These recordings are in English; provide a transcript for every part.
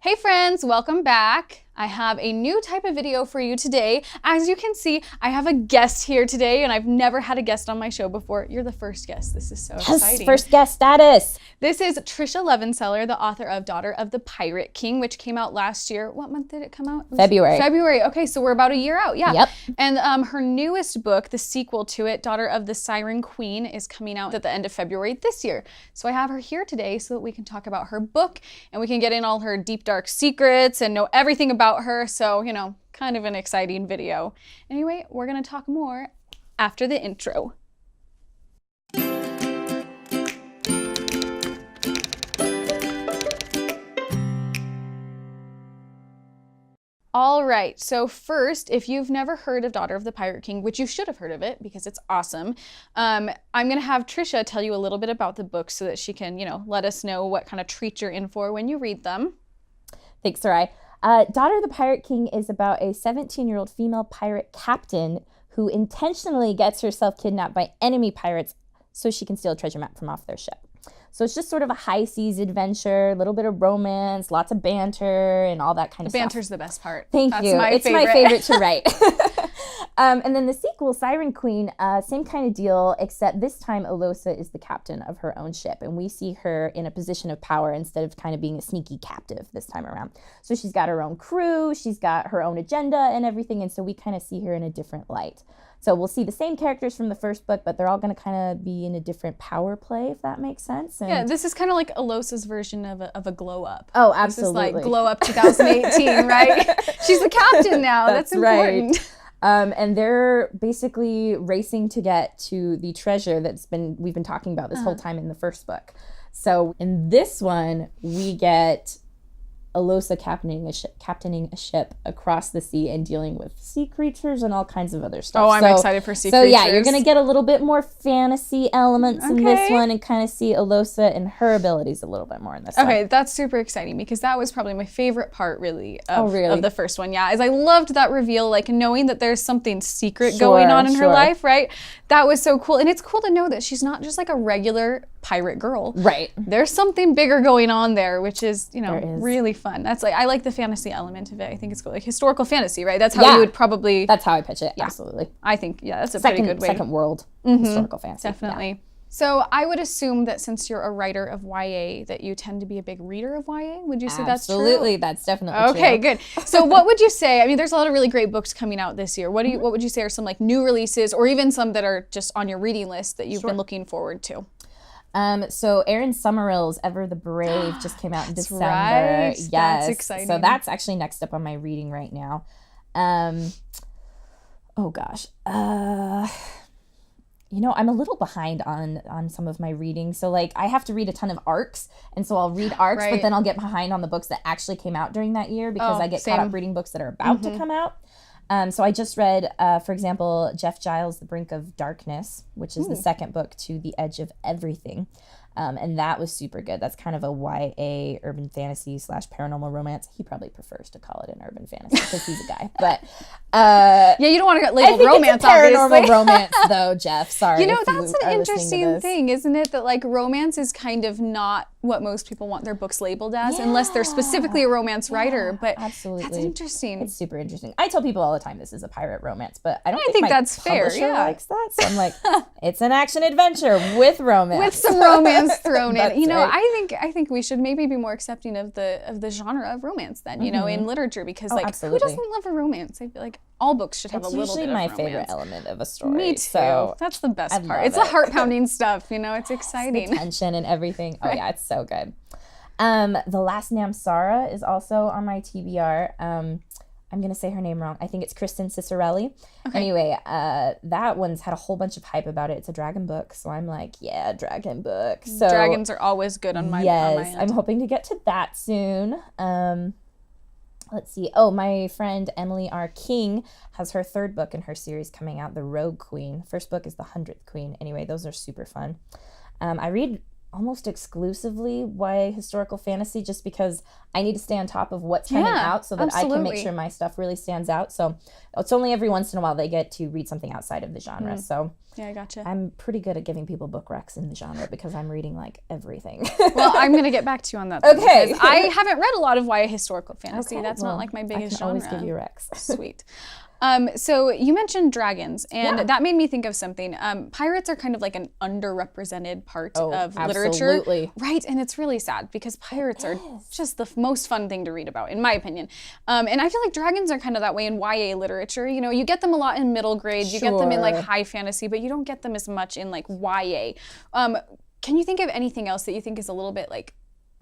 Hey friends, welcome back. I have a new type of video for you today. As you can see, I have a guest here today, and I've never had a guest on my show before. You're the first guest. This is so exciting. First guest status. This is Tricia Levenseller, the author of Daughter of the Pirate King, which came out last year. What month did it come out? February. February. Okay, so we're about a year out. Yeah. Yep. And her newest book, the sequel to it, Daughter of the Siren Queen, is coming out at the end of February this year. So I have her here today so that we can talk about her book and we can get in all her deep, dark secrets and know everything about her. So, you know, kind of an exciting video. Anyway, we're going to talk more after the intro. All right, so first, if you've never heard of Daughter of the Pirate King, which you should have heard of it because it's awesome, I'm going to have Tricia tell you a little bit about the book so that she can, you know, let us know what kind of treat you're in for when you read them. Thanks, Sarai. Daughter of the Pirate King is about a 17-year-old female pirate captain who intentionally gets herself kidnapped by enemy pirates so she can steal a treasure map from off their ship. So it's just sort of a high seas adventure, a little bit of romance, lots of banter, and all that kind of stuff. Banter's the best part. Thank you. It's my favorite to write. And then the sequel, Siren Queen, same kind of deal, except this time Alosa is the captain of her own ship, and we see her in a position of power instead of kind of being a sneaky captive this time around. So she's got her own crew, she's got her own agenda and everything, and so we kind of see her in a different light. So we'll see the same characters from the first book, but they're all going to kind of be in a different power play, if that makes sense. And yeah, this is kind of like Alosa's version of a glow up. Oh, absolutely. This is like glow up 2018, right? She's the captain now. That's important. Right. And they're basically racing to get to the treasure we've been talking about this whole time in the first book. So in this one, we get Alosa captaining a ship across the sea and dealing with sea creatures and all kinds of other stuff. Oh, I'm excited for sea creatures. So yeah, you're going to get a little bit more fantasy elements in this one and kind of see Alosa and her abilities a little bit more in this one. Okay, that's super exciting because that was probably my favorite part really of the first one. Yeah, is I loved that reveal, like knowing that there's something secret going on in her life, right? That was so cool. And it's cool to know that she's not just like a regular pirate girl. Right. There's something bigger going on there, which is, you know, really fun. That's like, I like the fantasy element of it. I think it's cool. Like historical fantasy, right? That's how you would probably... That's how I pitch it, absolutely. I think, that's a pretty good way. Second world historical fantasy. Definitely. Yeah. So I would assume that since you're a writer of YA, that you tend to be a big reader of YA. Would you say that's true? Absolutely, that's definitely true. Okay, good. So what would you say? I mean, there's a lot of really great books coming out this year. What would you say are some like new releases, or even some that are just on your reading list that you've been looking forward to? So Erin Summerill's Ever the Brave just came out in December. Right. Yes. That's exciting. So that's actually next up on my reading right now. Oh gosh. You know, I'm a little behind on some of my reading. So like I have to read a ton of arcs, and so I'll read arcs, but then I'll get behind on the books that actually came out during that year because I get caught up reading books that are about to come out. So I just read, for example, Jeff Giles' The Brink of Darkness, which is the second book to The Edge of Everything. And that was super good. That's kind of a YA urban fantasy / paranormal romance. He probably prefers to call it an urban fantasy because he's a guy. But yeah, you don't want to get labeled romance, it's a paranormal romance, though, Jeff. Sorry. You know, that's an interesting thing, isn't it? That like romance is kind of not what most people want their books labeled as, unless they're specifically a romance writer. But absolutely, that's interesting. It's super interesting. I tell people all the time this is a pirate romance, but I think my that's fair. Yeah, likes that. So I'm like, it's an action adventure with romance, with some romance thrown in. You know, right. I think we should maybe be more accepting of the genre of romance then. You know, in literature, because like absolutely. who doesn't love a romance? I feel like all books should have a little bit of romance. It's usually my favorite element of a story. Me too. So that's the best part. It's the heart-pounding stuff, you know, it's exciting. It's the tension and everything. Oh yeah, it's so good. The Last Namsara is also on my TBR. I'm going to say her name wrong. I think it's Kristen Cicerelli. Okay. Anyway, that one's had a whole bunch of hype about it. It's a dragon book, so I'm like, yeah, dragon book. So dragons are always good on my yes, end. I'm hoping to get to that soon. Let's see. Oh, my friend Emily R. King has her third book in her series coming out, The Rogue Queen. First book is The 100th Queen. Anyway, those are super fun. I read almost exclusively YA historical fantasy, just because I need to stay on top of what's coming out so that I can make sure my stuff really stands out. So it's only every once in a while they get to read something outside of the genre. So yeah, I gotcha. I'm pretty good at giving people book recs in the genre because I'm reading like everything. Well, I'm going to get back to you on that. Okay. I haven't read a lot of YA historical fantasy. Okay, That's not like my biggest genre. I can genre. always give you recs. Sweet. So you mentioned dragons, and that made me think of something. Pirates are kind of like an underrepresented part of literature. Absolutely. Right, and it's really sad because pirates are just the most fun thing to read about, in my opinion. And I feel like dragons are kind of that way in YA literature. You know, you get them a lot in middle grade, you get them in like high fantasy, but you don't get them as much in like YA. Can you think of anything else that you think is a little bit like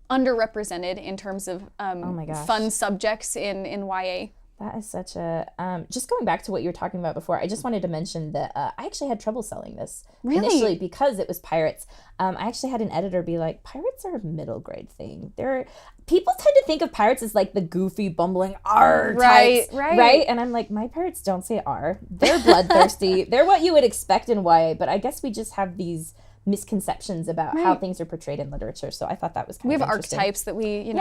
underrepresented in terms of fun subjects in YA? That is such a, just going back to what you were talking about before, I just wanted to mention that I actually had trouble selling this initially because it was pirates. I actually had an editor be like, pirates are a middle grade thing. People tend to think of pirates as like the goofy, bumbling R types, right? And I'm like, my pirates don't say R. They're bloodthirsty. They're what you would expect in YA, but I guess we just have these misconceptions about how things are portrayed in literature. So I thought that was kind of interesting. We have archetypes that we think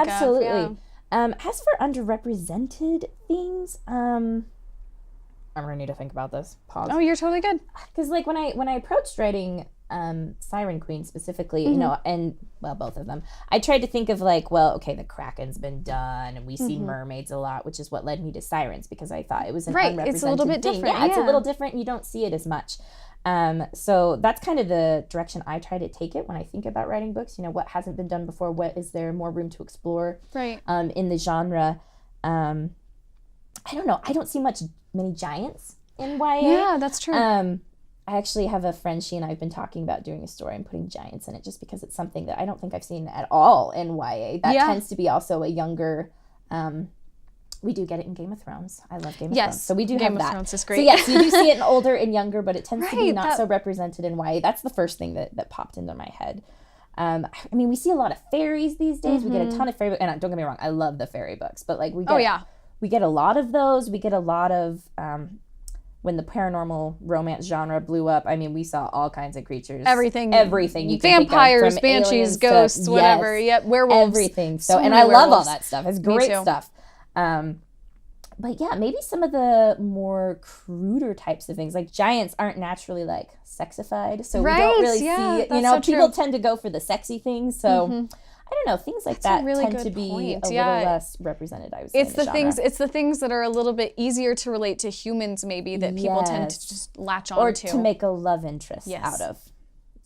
absolutely. of. Yeah. As for underrepresented things, I'm gonna need to think about this. Pause. Oh, you're totally good. Because like when I approached writing Siren Queen specifically, you know, and well, both of them, I tried to think of like, well, okay, the Kraken's been done, and we see mermaids a lot, which is what led me to Sirens, because I thought it was an unrepresented it's a little bit thing. different. Yeah, it's a little different. You don't see it as much. So that's kind of the direction I try to take it when I think about writing books. You know, what hasn't been done before? What is there more room to explore? In the genre. I don't know. I don't see many giants in YA. Yeah, that's true. I actually have a friend. She and I have been talking about doing a story and putting giants in it, just because it's something that I don't think I've seen at all in YA. That tends to be also a younger. We do get it in Game of Thrones. I love Game of Thrones. So we do have that. Game of Thrones is great. So yes, you do see it in older and younger, but it tends to be not so represented in YA. That's the first thing that popped into my head. I mean, we see a lot of fairies these days. We get a ton of fairy books. And don't get me wrong, I love the fairy books. But like we get a lot of those. We get a lot of... when the paranormal romance genre blew up, I mean, we saw all kinds of creatures. Everything you can vampires, think of, banshees, ghosts, whatever. Yep, werewolves. Everything. So and I love all that stuff. It's great stuff. But yeah, maybe some of the more cruder types of things, like giants aren't naturally like sexified, so we don't really see, you know, people tend to go for the sexy things. So I don't know, things like that tend to be a little less represented, I would say. It's the things that are a little bit easier to relate to humans, maybe, that people tend to just latch on to. Or to make a love interest out of.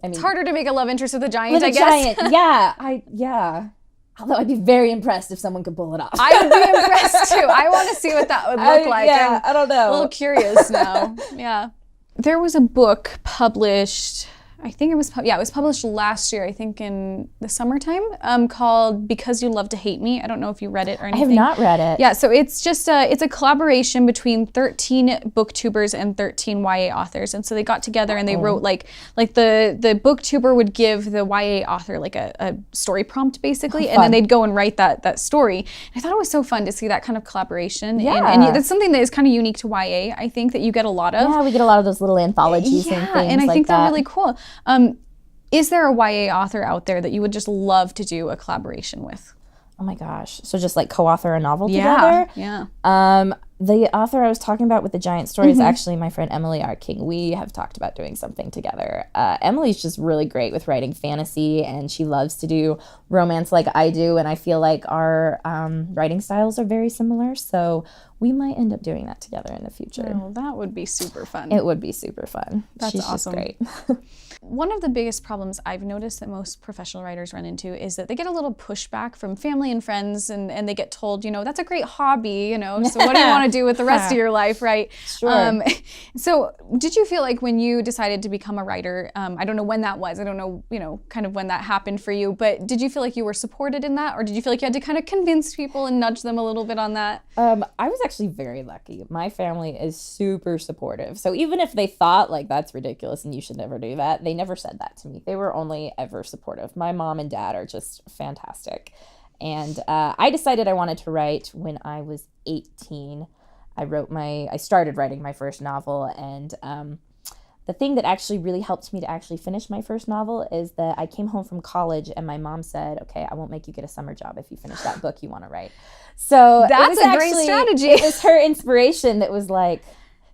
I mean, it's harder to make a love interest with a giant, I guess. Although I'd be very impressed if someone could pull it off. I would be impressed too. I want to see what that would look like. Yeah, I don't know. A little curious now. Yeah. There was a book published, I think it was published last year, I think in the summertime, called Because You Love to Hate Me. I don't know if you read it or anything. I have not read it. Yeah, so it's just it's a collaboration between 13 booktubers and 13 YA authors. And so they got together and they wrote like the booktuber would give the YA author like a story prompt basically, and then they'd go and write that story. And I thought it was so fun to see that kind of collaboration. Yeah. And that's something that is kind of unique to YA, I think, that you get a lot of. Yeah, we get a lot of those little anthologies and things and I think like they're really cool. Is there a YA author out there that you would just love to do a collaboration with? Oh my gosh. So just like co-author a novel together? Yeah. The author I was talking about with the giant story is actually my friend Emily R. King. We have talked about doing something together. Emily's just really great with writing fantasy, and she loves to do romance like I do, and I feel like our writing styles are very similar, so we might end up doing that together in the future. Oh, that would be super fun. It would be super fun. She's awesome. Just great. One of the biggest problems I've noticed that most professional writers run into is that they get a little pushback from family and friends, and they get told, you know, that's a great hobby, you know, so what do you want to do with the rest of your life, right? Sure. So did you feel like when you decided to become a writer, I don't know when that was, I don't know, you know, kind of when that happened for you, but did you feel like you were supported in that, or did you feel like you had to kind of convince people and nudge them a little bit on that? I was actually very lucky. My family is super supportive. So even if they thought like that's ridiculous and you should never do that, they never said that to me. They were only ever supportive. My mom and dad are just fantastic. And I decided I wanted to write when I was 18. I started writing my first novel, and the thing that actually really helped me to actually finish my first novel is that I came home from college and my mom said, okay, I won't make you get a summer job if you finish that book you want to write. So that's a great strategy. It was her inspiration that was like,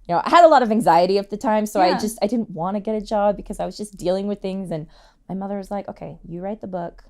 you know, I had a lot of anxiety at the time, so I didn't want to get a job because I was just dealing with things. And my mother was like, okay, you write the book.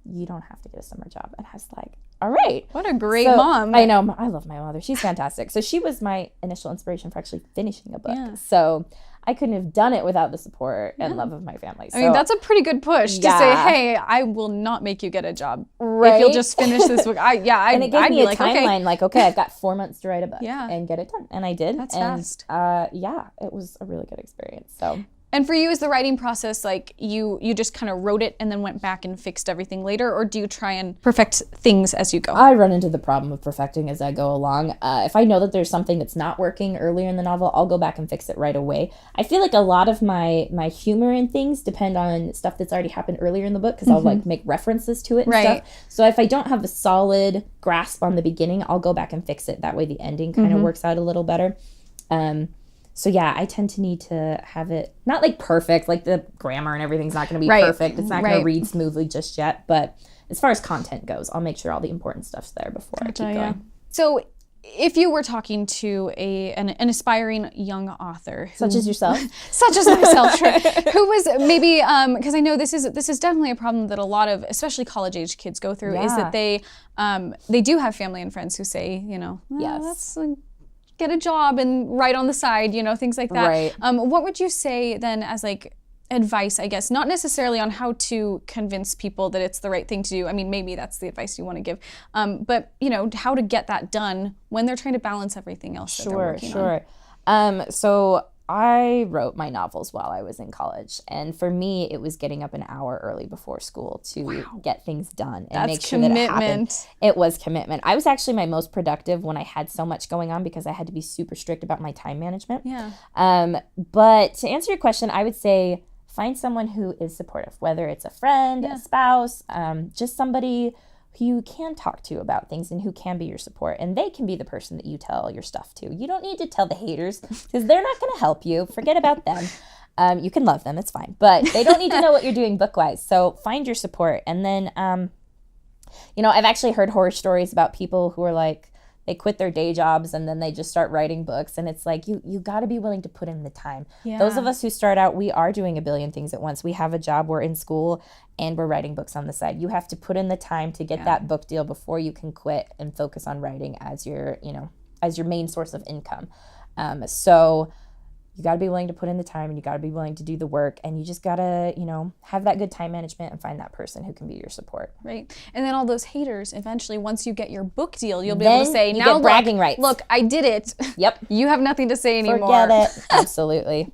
You don't have to get a summer job. And I was like, all right. What a great mom. I know. I love my mother. She's fantastic. So she was my initial inspiration for actually finishing a book. Yeah. So I couldn't have done it without the support and love of my family. So, I mean, that's a pretty good push to say, hey, I will not make you get a job if you'll just finish this book. And it gave me a timeline, like, okay, I've got 4 months to write a book and get it done. And I did. That's fast. It was a really good experience. So. And for you, is the writing process like you just kind of wrote it and then went back and fixed everything later, or do you try and perfect things as you go? I run into the problem of perfecting as I go along. If I know that there's something that's not working earlier in the novel, I'll go back and fix it right away. I feel like a lot of my humor and things depend on stuff that's already happened earlier in the book because I'll like make references to it and stuff. So if I don't have a solid grasp on the beginning, I'll go back and fix it. That way the ending kind of works out a little better. So yeah, I tend to need to have it, not like perfect, like the grammar and everything's not going to be perfect. It's not going to read smoothly just yet. But as far as content goes, I'll make sure all the important stuff's there before I keep going. Yeah. So if you were talking to an aspiring young author. Such as yourself? Such as myself, sure. Who was maybe, because I know this is definitely a problem that a lot of, especially college-age kids go through, is that they do have family and friends who say, you know, that's get a job and write on the side, you know, things like that. Right. What would you say then as like advice, I guess, not necessarily on how to convince people that it's the right thing to do. I mean, maybe that's the advice you want to give. But, you know, how to get that done when they're trying to balance everything else that they're working on. So I wrote my novels while I was in college. And for me, it was getting up an hour early before school to get things done and make sure that it happened. It was commitment. I was actually my most productive when I had so much going on because I had to be super strict about my time management. Yeah. But to answer your question, I would say find someone who is supportive, whether it's a friend, a spouse, just somebody who you can talk to about things and who can be your support. And they can be the person that you tell your stuff to. You don't need to tell the haters because they're not going to help you. Forget about them. You can love them. It's fine. But they don't need to know what you're doing book-wise. So find your support. And then, you know, I've actually heard horror stories about people who are like, they quit their day jobs and then they just start writing books. And it's like, you got to be willing to put in the time. Yeah. Those of us who start out, we are doing a billion things at once. We have a job, we're in school, and we're writing books on the side. You have to put in the time to get that book deal before you can quit and focus on writing as your, you know, as your main source of income. So you got to be willing to put in the time and you got to be willing to do the work, and you just got to, you know, have that good time management and find that person who can be your support. Right. And then all those haters, eventually, once you get your book deal, you'll be able to say, you now get bragging rights. Look, I did it. Yep. You have nothing to say anymore. Forget it. Absolutely.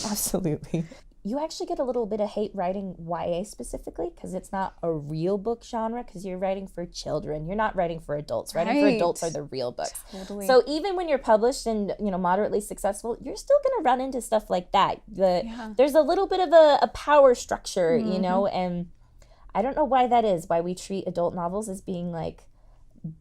Absolutely. You actually get a little bit of hate writing YA specifically because it's not a real book genre because you're writing for children. You're not writing for adults. Writing for adults are the real books. Totally. So even when you're published and, you know, moderately successful, you're still going to run into stuff like that. There's a little bit of a power structure, you know, and I don't know why that is, why we treat adult novels as being like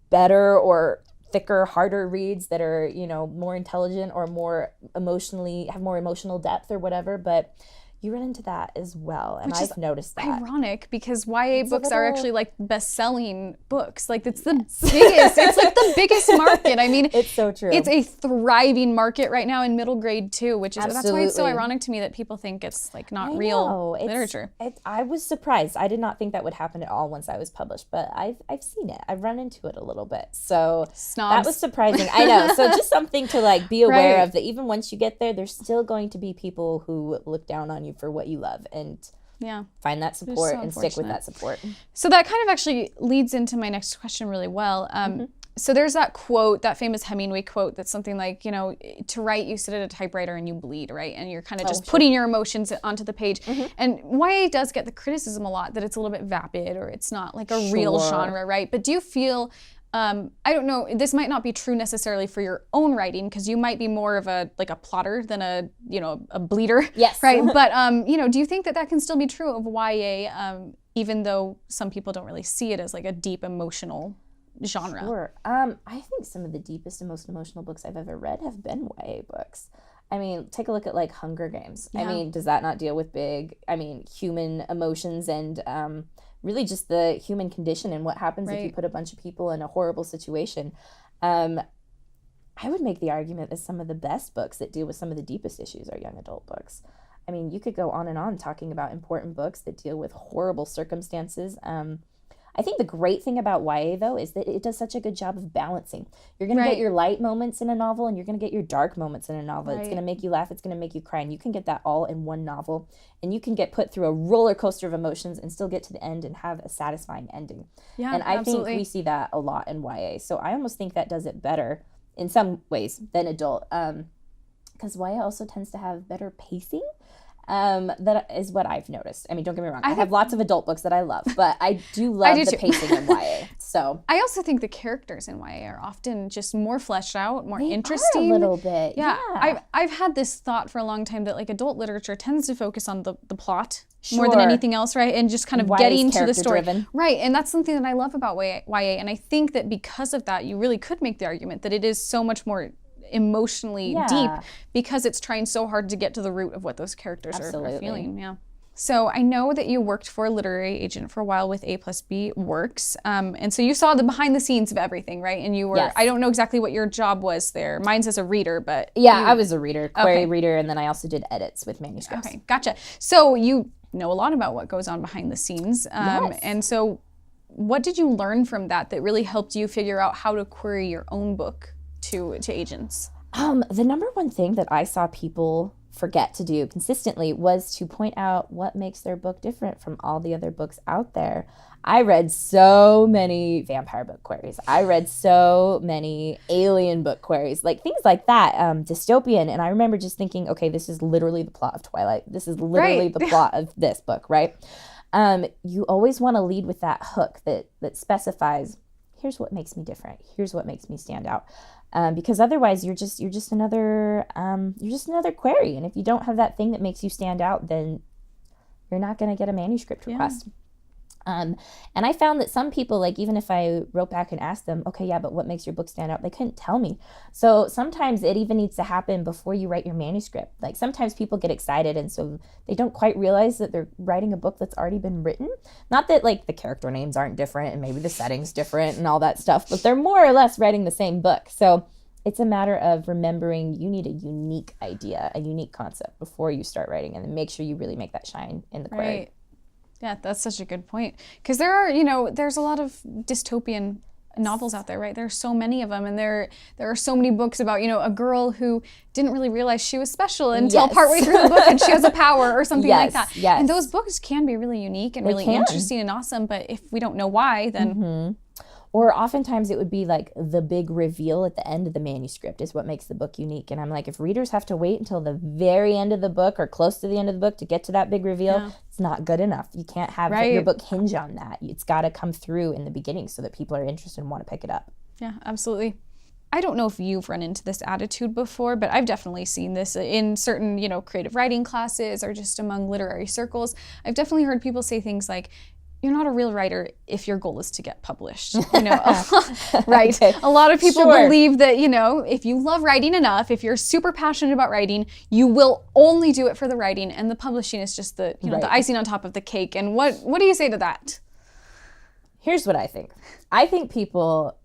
better or thicker, harder reads that are, you know, more intelligent or more emotionally, have more emotional depth or whatever, but you run into that as well, and I've noticed that. Ironic, because YA books are actually like best-selling books. Like it's the biggest, it's like the biggest market. I mean, it's so true. It's a thriving market right now in middle grade too, which is that's why it's so ironic to me that people think it's like not real literature. I was surprised. I did not think that would happen at all once I was published, but I've seen it. I've run into it a little bit, so that was surprising. I know. So just something to like be aware of, that even once you get there, there's still going to be people who look down on you for what you love, and find that support and stick with that support. So that kind of actually leads into my next question really well. So there's that quote, that famous Hemingway quote that's something like, you know, to write you sit at a typewriter and you bleed, right? And you're kind of just putting your emotions onto the page. And YA does get the criticism a lot that it's a little bit vapid or it's not like a real genre, right? But do you feel I don't know, this might not be true necessarily for your own writing because you might be more of a plotter than a bleeder. Yes. Right. But, you know, do you think that can still be true of YA, even though some people don't really see it as like a deep emotional genre? Sure. I think some of the deepest and most emotional books I've ever read have been YA books. I mean, take a look at like Hunger Games. Yeah. I mean, does that not deal with big, human emotions and really just the human condition and what happens if you put a bunch of people in a horrible situation? I would make the argument that some of the best books that deal with some of the deepest issues are young adult books. I mean, you could go on and on talking about important books that deal with horrible circumstances. I think the great thing about YA, though, is that it does such a good job of balancing. You're going to get your light moments in a novel, and you're going to get your dark moments in a novel. It's going to make you laugh. It's going to make you cry. And you can get that all in one novel. And you can get put through a roller coaster of emotions and still get to the end and have a satisfying ending. Yeah, and I think we see that a lot in YA. So I almost think that does it better in some ways than adult. Because YA also tends to have better pacing. That is what I've noticed. I mean, don't get me wrong. I have lots of adult books that I love, but I do love the pacing in YA. So I also think the characters in YA are often just more fleshed out, more interesting. A little bit. Yeah. I've had this thought for a long time that like adult literature tends to focus on the plot more than anything else, right? And just kind of getting to the story. Driven. Right. And that's something that I love about YA. And I think that because of that, you really could make the argument that it is so much more emotionally deep because it's trying so hard to get to the root of what those characters are feeling. Yeah. So I know that you worked for a literary agent for a while with A+B Works. And so you saw the behind the scenes of everything, right? And you were, I don't know exactly what your job was there. Mine's as a reader, but. Yeah, I was a reader, query reader, and then I also did edits with manuscripts. Okay, gotcha. So you know a lot about what goes on behind the scenes. And so what did you learn from that really helped you figure out how to query your own book to agents? The number one thing that I saw people forget to do consistently was to point out what makes their book different from all the other books out there. I read so many vampire book queries. I read so many alien book queries, like things like that, dystopian. And I remember just thinking, okay, this is literally the plot of Twilight. This is literally the plot of this book, right? You always want to lead with that hook that specifies, here's what makes me different. Here's what makes me stand out. Because otherwise you're just another query, and if you don't have that thing that makes you stand out, then you're not going to get a manuscript request. And I found that some people, like, even if I wrote back and asked them, okay, yeah, but what makes your book stand out? They couldn't tell me. So sometimes it even needs to happen before you write your manuscript. Like, sometimes people get excited, and so they don't quite realize that they're writing a book that's already been written. Not that, like, the character names aren't different and maybe the setting's different and all that stuff, but they're more or less writing the same book. So it's a matter of remembering you need a unique idea, a unique concept before you start writing, and then make sure you really make that shine in the query. Right. Yeah, that's such a good point. Because there's a lot of dystopian novels out there, right? There's so many of them, and there are so many books about, a girl who didn't really realize she was special until partway through the book, and she has a power or something like that. Yes. And those books can be really unique and really interesting and awesome, but if we don't know why, then... Or oftentimes it would be like the big reveal at the end of the manuscript is what makes the book unique. And I'm like, if readers have to wait until the very end of the book or close to the end of the book to get to that big reveal, it's not good enough. You can't have your book hinge on that. It's got to come through in the beginning so that people are interested and want to pick it up. Yeah, absolutely. I don't know if you've run into this attitude before, but I've definitely seen this in certain, creative writing classes or just among literary circles. I've definitely heard people say things like, you're not a real writer if your goal is to get published, right? Okay. A lot of people believe that, if you love writing enough, if you're super passionate about writing, you will only do it for the writing, and the publishing is just the, the icing on top of the cake. And what do you say to that? Here's what I think. I think people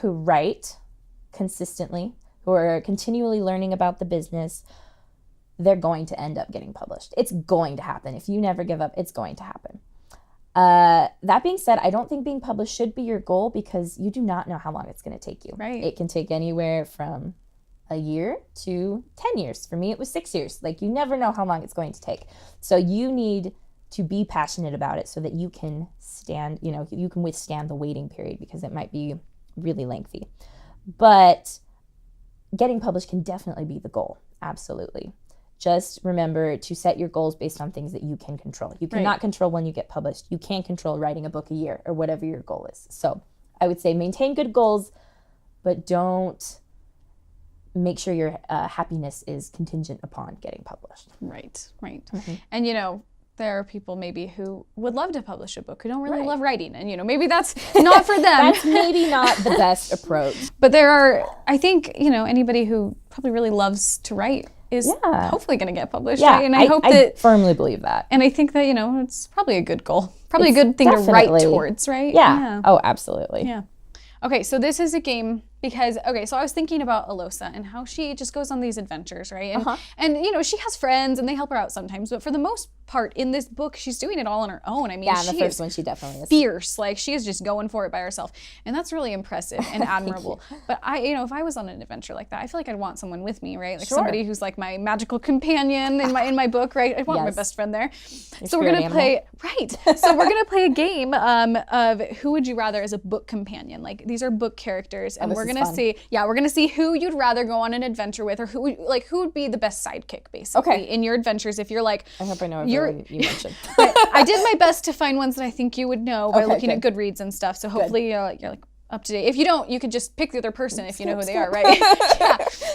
who write consistently, who are continually learning about the business, they're going to end up getting published. It's going to happen. If you never give up, it's going to happen. That being said, I don't think being published should be your goal because you do not know how long it's going to take you. Right. It can take anywhere from a year to 10 years. For me, it was 6 years. Like, you never know how long it's going to take. So you need to be passionate about it so that you can you can withstand the waiting period because it might be really lengthy. But getting published can definitely be the goal. Absolutely. Just remember to set your goals based on things that you can control. You cannot control when you get published. You can control writing a book a year or whatever your goal is. So I would say maintain good goals, but don't make sure your happiness is contingent upon getting published. Right. And, there are people maybe who would love to publish a book who don't really love writing. And, maybe that's not for them. That's maybe not the best approach. But there are, I think, anybody who probably really loves to write is hopefully going to get published, Yeah, right? And I firmly believe that. And I think that, it's probably a good goal. Probably a good thing to write towards, right? Yeah. Oh, absolutely. Yeah. Okay, so this is a game because, so I was thinking about Alosa and how she just goes on these adventures, right? And she has friends and they help her out sometimes, but for the most part in this book, she's doing it all on her own. I mean, in the first one, she definitely is. Fierce. Like, she is just going for it by herself. And that's really impressive and admirable. But if I was on an adventure like that, I feel like I'd want someone with me, right? Like somebody who's like my magical companion in my book, right? I'd want my best friend there. So we're going to play, So we're going to play a game of who would you rather as a book companion. Like, these are book characters and we're going to see, we're going to see who you'd rather go on an adventure with or who would be the best sidekick basically in your adventures. If you're like, I hope I know everyone you mentioned. I did my best to find ones that I think you would know by looking at Goodreads and stuff. So hopefully you're like up to date. If you don't, you could just pick the other person if you know who they are, right?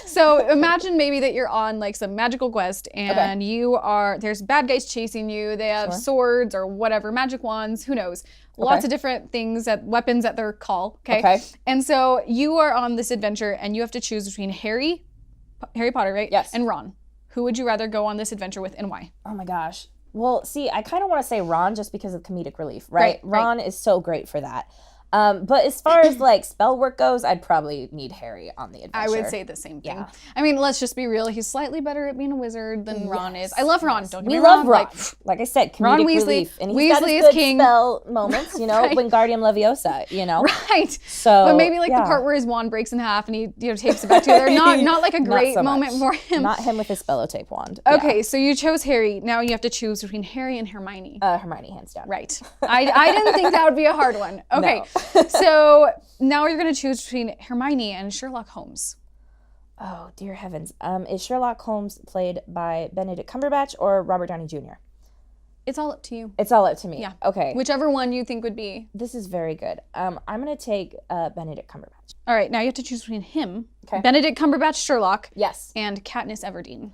So imagine maybe that you're on like some magical quest and there's bad guys chasing you. They have swords or whatever, magic wands, who knows? Lots of different things, weapons at their call, okay? And so you are on this adventure and you have to choose between Harry Potter, right? Yes. And Ron. Who would you rather go on this adventure with and why? Oh my gosh. Well, see, I kind of want to say Ron just because of comedic relief, right? Ron is so great for that. But as far as like spell work goes, I'd probably need Harry on the adventure. I would say the same thing. Yeah. I mean, let's just be real. He's slightly better at being a wizard than Ron is. I love Ron. Don't get me wrong. We love Ron. Like I said, comedic Ron Weasley, relief. And he's Weasley got his is good king. Spell moments, Wingardium Leviosa, Right. So, but maybe like the part where his wand breaks in half and he tapes it back together. Not like a great moment for him. Not him with his spellotape wand. Okay, so you chose Harry. Now you have to choose between Harry and Hermione. Hermione, hands down. Right. I didn't think that would be a hard one. Okay. So now you're going to choose between Hermione and Sherlock Holmes. Oh, dear heavens. Is Sherlock Holmes played by Benedict Cumberbatch or Robert Downey Jr.? It's all up to you. It's all up to me. Yeah. Okay. Whichever one you think would be. This is very good. I'm going to take Benedict Cumberbatch. All right, now you have to choose between him, Benedict Cumberbatch Sherlock, yes, and Katniss Everdeen.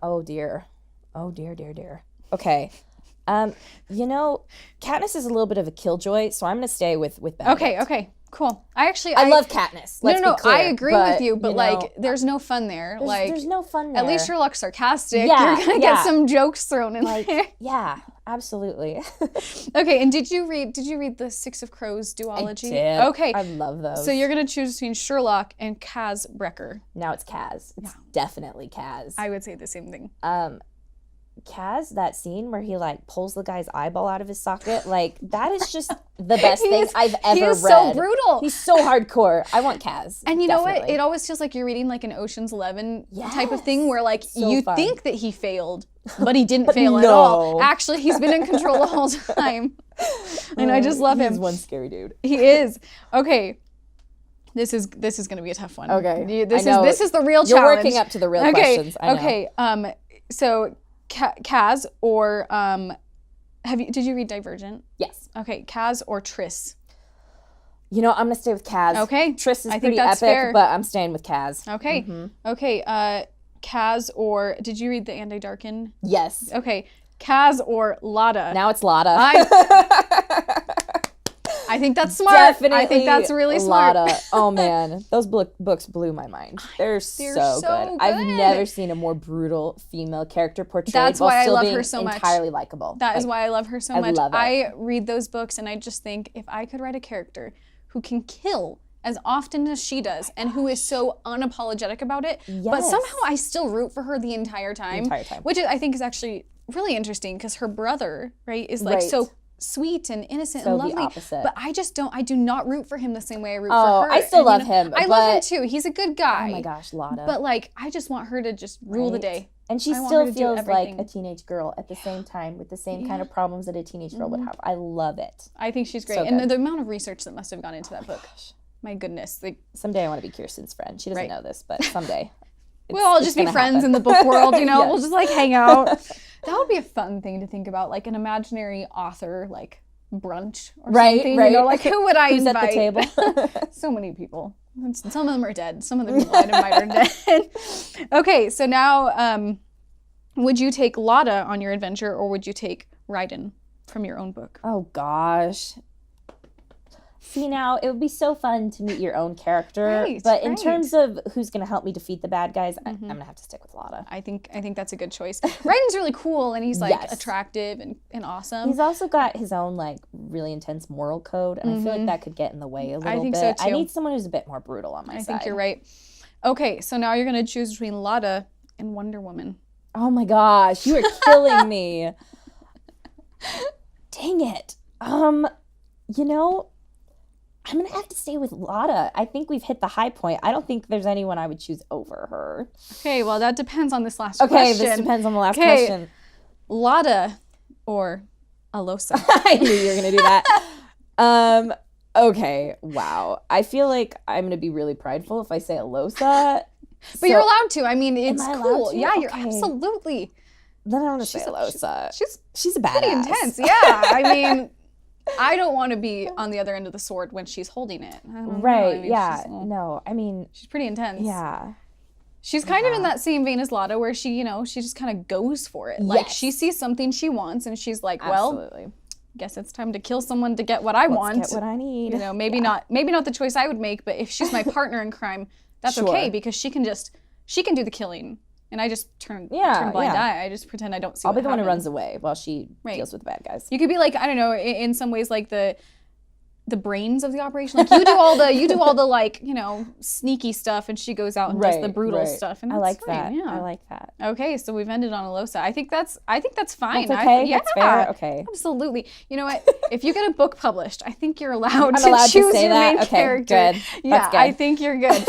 Oh dear. Okay. Katniss is a little bit of a killjoy, so I'm going to stay with Benedict. Okay, cool. I love Katniss. Let's be clear, I agree with you, but there's no fun there. There's no fun there. At least Sherlock's sarcastic. Yeah, you're going to get some jokes thrown in there. Yeah, absolutely. Okay, and did you read the Six of Crows duology? I did. Okay. I love those. So you're going to choose between Sherlock and Kaz Brecker. Now it's Kaz. It's definitely Kaz. I would say the same thing. Kaz, that scene where he pulls the guy's eyeball out of his socket, that is just the best thing I've ever read. He is so brutal. He's so hardcore. I want Kaz. And you know what? It always feels like you're reading an Ocean's 11 type of thing where you think that he failed, but he didn't fail at all. Actually, he's been in control the whole time. And I just love him. He's one scary dude. He is. Okay. This is going to be a tough one. Okay. This is the real challenge. You're working up to the real questions. I know. Okay. So Kaz or did you read Divergent? Yes. Okay, Kaz or Triss? I'm gonna stay with Kaz. Okay. Triss is pretty epic, fair. But I'm staying with Kaz. Okay. Mm-hmm. Okay, Kaz or did you read The And I Darken? Yes. Okay, Kaz or Lada? Now it's Lada. I think that's smart. Definitely. I think that's really smart. Lada. Oh man, those books blew my mind. They're so good. I've never seen a more brutal female character portrayed. That's why I love her so much. Entirely likable. That is why I love her so much. I love it. I read those books and I just think if I could write a character who can kill as often as she does and who is so unapologetic about it, but somehow I still root for her the entire time. Which I think is actually really interesting because her brother, right, is so sweet and innocent and lovely. But I do not root for him the same way I root for her. I still love him. I love him too. He's a good guy. Oh my gosh, Lada. But I just want her to just rule the day. And she still feels like a teenage girl at the same time with the same kind of problems that a teenage girl would have. I love it. I think she's great. And the amount of research that must have gone into that book. My goodness. Someday I want to be Kirsten's friend. She doesn't know this, but someday. We'll all just be friends in the book world, Yes. We'll just hang out. That would be a fun thing to think about, an imaginary author, brunch or something. Right. Who would I Who's invite? At the table? So many people. Some of them are dead. Some of the people I'd invite are dead. Okay, so now, would you take Lada on your adventure or would you take Raiden from your own book? Oh gosh. See, now, it would be so fun to meet your own character. Right, but in terms of who's going to help me defeat the bad guys, I'm going to have to stick with Lotta. I think that's a good choice. Ryan's really cool, and he's, like, attractive and awesome. He's also got his own, like, really intense moral code, and I feel like that could get in the way a little bit. I think so, too. I need someone who's a bit more brutal on my side. I think you're right. Okay, so now you're going to choose between Lotta and Wonder Woman. Oh, my gosh. You are killing me. Dang it. You know, I'm going to have to stay with Lotta. I think we've hit the high point. I don't think there's anyone I would choose over her. Okay, well, that depends on this last question. Okay, this depends on the last question. Lotta or Alosa? I knew you were going to do that. Okay, wow. I feel like I'm going to be really prideful if I say Alosa. But you're allowed to. I mean, it's cool. To? Yeah, okay. you're absolutely. Then I'm going to say Alosa. She's a badass. Pretty intense, yeah. I mean, I don't want to be on the other end of the sword when she's holding it. Right, no, I mean... She's pretty intense. Yeah. She's kind of in that same vein as Lotta, where she, you know, she just kind of goes for it. Like, she sees something she wants, and she's like, well, guess it's time to kill someone to get what I want. Get what I need. You know, maybe not the choice I would make, but if she's my partner in crime, that's okay, because she can do the killing. And I just turn blind eye. I just pretend I don't see. I'll be the one who runs away while she deals with the bad guys. You could be like, I don't know, in some ways like the brains of the operation. Like you do all the like, you know, sneaky stuff, and she goes out and does the brutal stuff. And I like fine. that. Yeah. I like that. Okay, so we've ended on Alosa. I think that's fine. That's okay. That's fair. Okay. Absolutely. You know what? If you get a book published, I think you're allowed to choose your main character. Good. Yeah, that's good. I think you're good.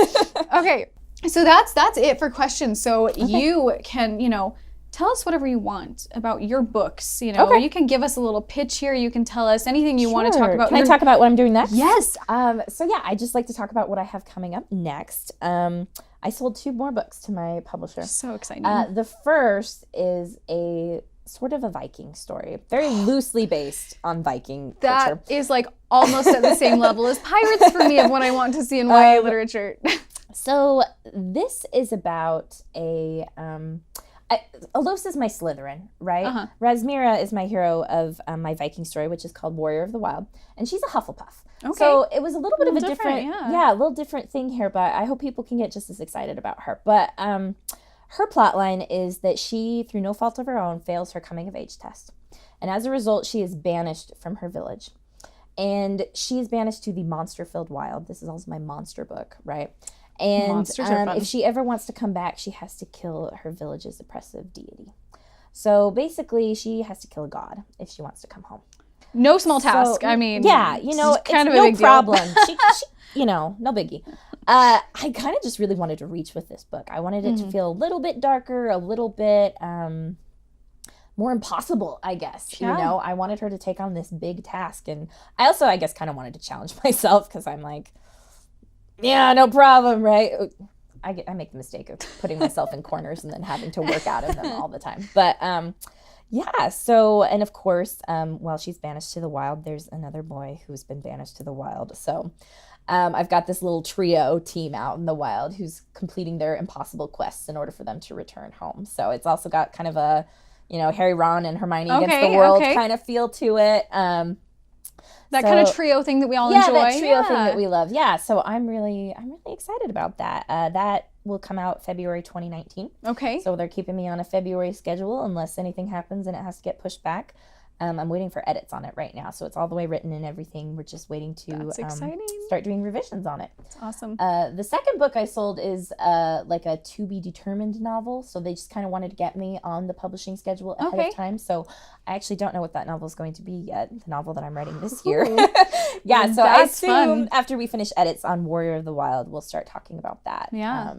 Okay. So that's it for questions. So you can, you know, tell us whatever you want about your books. You know, you can give us a little pitch here. You can tell us anything you want to talk about. Can I talk about what I'm doing next? Yes. So yeah, I just like to talk about what I have coming up next. I sold 2 more books to my publisher. So exciting. The first is a sort of a Viking story, very loosely based on Viking culture. That is like almost at the same level as pirates for me of what I want to see in YA literature. So this is about Alosa is my Slytherin, right? Razmira is my hero of my Viking story, which is called Warrior of the Wild, and she's a Hufflepuff. Okay. So it was a little bit of a different a little different thing here, but I hope people can get just as excited about her. But her plotline is that she, through no fault of her own, fails her coming of age test, and as a result, she is banished from her village, and she is banished to the monster-filled wild. This is also my monster book, right? And if she ever wants to come back, she has to kill her village's oppressive deity. So basically, she has to kill a god if she wants to come home. No small task. I mean, yeah, you know, it's kind of a big problem. she, you know, no biggie. I kind of just really wanted to reach with this book. I wanted it to feel a little bit darker, a little bit more impossible, I guess. Yeah. You know, I wanted her to take on this big task, and I also, I guess, kind of wanted to challenge myself because I'm like, yeah, no problem, right? I make the mistake of putting myself in corners and then having to work out of them all the time. But yeah, so, and of course, while she's banished to the wild, there's another boy who's been banished to the wild. So I've got this little trio team out in the wild who's completing their impossible quests in order for them to return home. So it's also got kind of a, you know, Harry, Ron, and Hermione against the world kind of feel to it. That kind of trio thing that we all enjoy. Yeah, that trio thing that we love. Yeah, so I'm really excited about that. That will come out February 2019. Okay. So they're keeping me on a February schedule unless anything happens and it has to get pushed back. I'm waiting for edits on it right now, so it's all the way written and everything. We're just waiting to start doing revisions on it. That's awesome. The second book I sold is like a to-be-determined novel, so they just kind of wanted to get me on the publishing schedule ahead of time, so I actually don't know what that novel is going to be yet, the novel that I'm writing this year. Yeah, so I assume after we finish edits on Warrior of the Wild, we'll start talking about that. Yeah.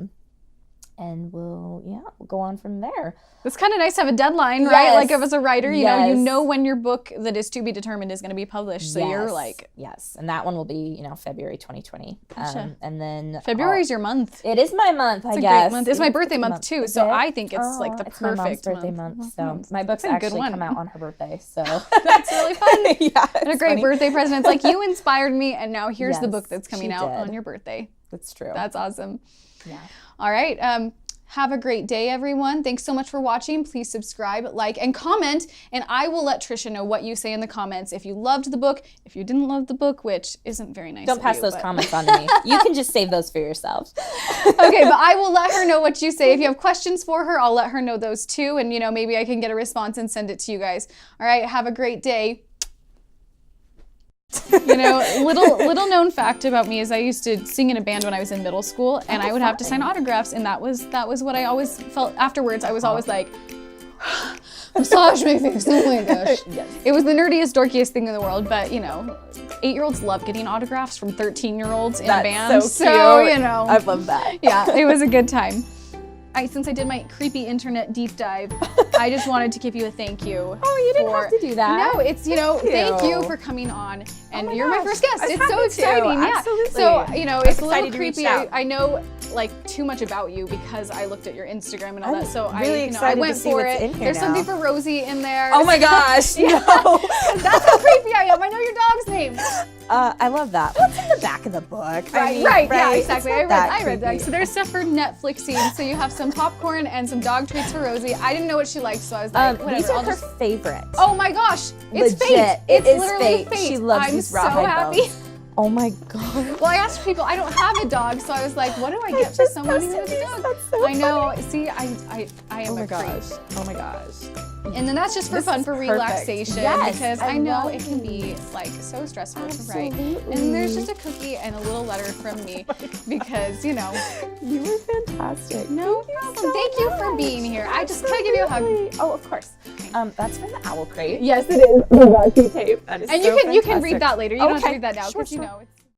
And we'll go on from there. It's kind of nice to have a deadline, right? Like if as a writer, you know when your book that is to be determined is going to be published. So you're like... Yes, and that one will be, February 2020. Gotcha. And then... February's your month. It is my month, I guess. It's a great month. It's my birthday month too, so I think it's like the perfect my mom's birthday month. So my books actually come out on her birthday, so... That's really fun. Yeah, and a great birthday present. It's like, you inspired me, and now here's the book that's coming out on your birthday. That's true. That's awesome. Yeah. All right. Have a great day, everyone. Thanks so much for watching. Please subscribe, like, and comment, and I will let Tricia know what you say in the comments. If you loved the book, if you didn't love the book, which isn't very nice. Don't pass those comments on to me. You can just save those for yourself. Okay, but I will let her know what you say. If you have questions for her, I'll let her know those too, and maybe I can get a response and send it to you guys. All right, have a great day. Little known fact about me is I used to sing in a band when I was in middle school, and I would have to sign autographs, and that was what I always felt afterwards. I was always like, massage my face. Oh my gosh. Yes. It was the nerdiest, dorkiest thing in the world, but 8-year-olds love getting autographs from 13-year-olds in bands. So cute. I love that. Yeah, it was a good time. Since I did my creepy internet deep dive, I just wanted to give you a thank you. Oh, you didn't have to do that. No, it's, thank you for coming on. And you're my first guest. It's so exciting. Yeah. Absolutely. So, it's a little creepy. I know too much about you because I looked at your Instagram and all that. So I went for it. There's something for Rosie in there. Oh my gosh. No. That's how creepy I am. I know your dog's name. I love that. What's in the back of the book? Right. Yeah, exactly. I read that. So there's stuff for Netflixing. So you have some popcorn and some dog treats for Rosie. I didn't know what she liked, so I was like, whatever. These are her favorites. Oh my gosh, it's Legit. fate. It's literally fate. fate. She loves these rawhide happy. bones. Oh my god. Well, I asked people, I don't have a dog, so I was like, what do I get for someone who has a dog? So I know. funny. See, I am a creep. Oh my gosh. And then that's just for fun, for relaxation. Yes, because I know it can be so stressful to write. And there's just a cookie and a little letter from me because, You were fantastic. No problem. Thank you for being here. I just gotta give you a hug. Oh, of course. That's from the Owl Crate. Yes, it is. The washi tape. That is and so you can fantastic. read that later. You don't have to Okay. read that now Sure, because it's